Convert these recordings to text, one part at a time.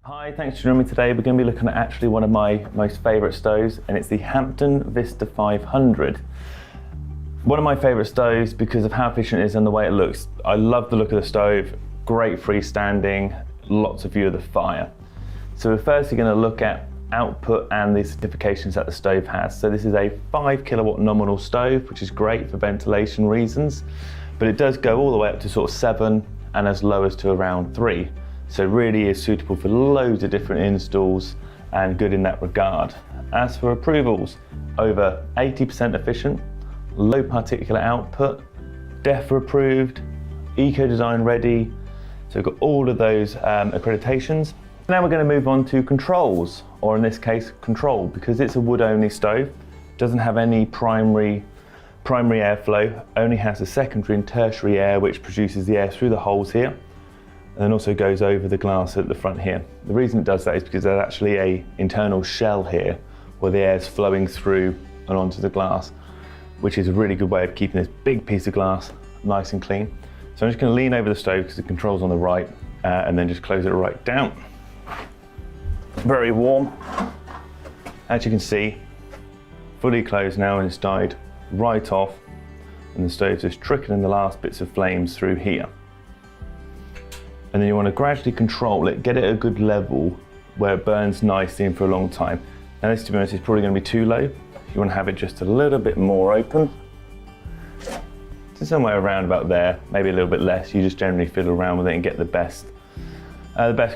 Hi, thanks for joining me today. We're going to be looking at actually one of my most favourite stoves, and it's the Hampton Vista 500. One of my favourite stoves because of how efficient it is and the way it looks. I love the look of the stove, great freestanding, lots of view of the fire. So we're firstly going to look at output and the certifications that the stove has. So this is a 5 kilowatt nominal stove, which is great for ventilation reasons, but it does go all the way up to sort of 7 and as low as to around 3. So really is suitable for loads of different installs and good in that regard. As for approvals, over 80% efficient, low particulate output, DEFRA approved, eco-design ready. So we've got all of those accreditations. Now we're going to move on to controls, or in this case, control, because it's a wood only stove, doesn't have any primary airflow, only has a secondary and tertiary air which produces the air through the holes here, and then also goes over the glass at the front here. The reason it does that is because there's actually an internal shell here where the air is flowing through and onto the glass, which is a really good way of keeping this big piece of glass nice and clean. So I'm just going to lean over the stove because the control's on the right, and then just close it right down. Very warm. As you can see, fully closed now, and it's died right off, and the stove's just trickling the last bits of flames through here. And then you want to gradually control it, get it at a good level where it burns nicely and for a long time. Now this, to be honest, is probably going to be too low. You want to have it just a little bit more open. So somewhere around about there, maybe a little bit less. You just generally fiddle around with it and get the best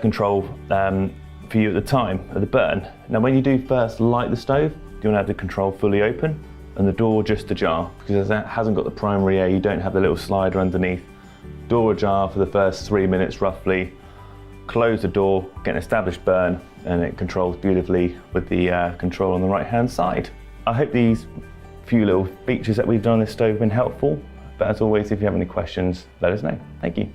control for you at the time of the burn. Now when you do first light the stove, you want to have the control fully open and the door just ajar, because that hasn't got the primary air, you don't have the little slider underneath. Door ajar for the first 3 minutes roughly, close the door, get an established burn, and it controls beautifully with the control on the right hand side. I hope these few little features that we've done on this stove have been helpful, but as always, if you have any questions, let us know. Thank you.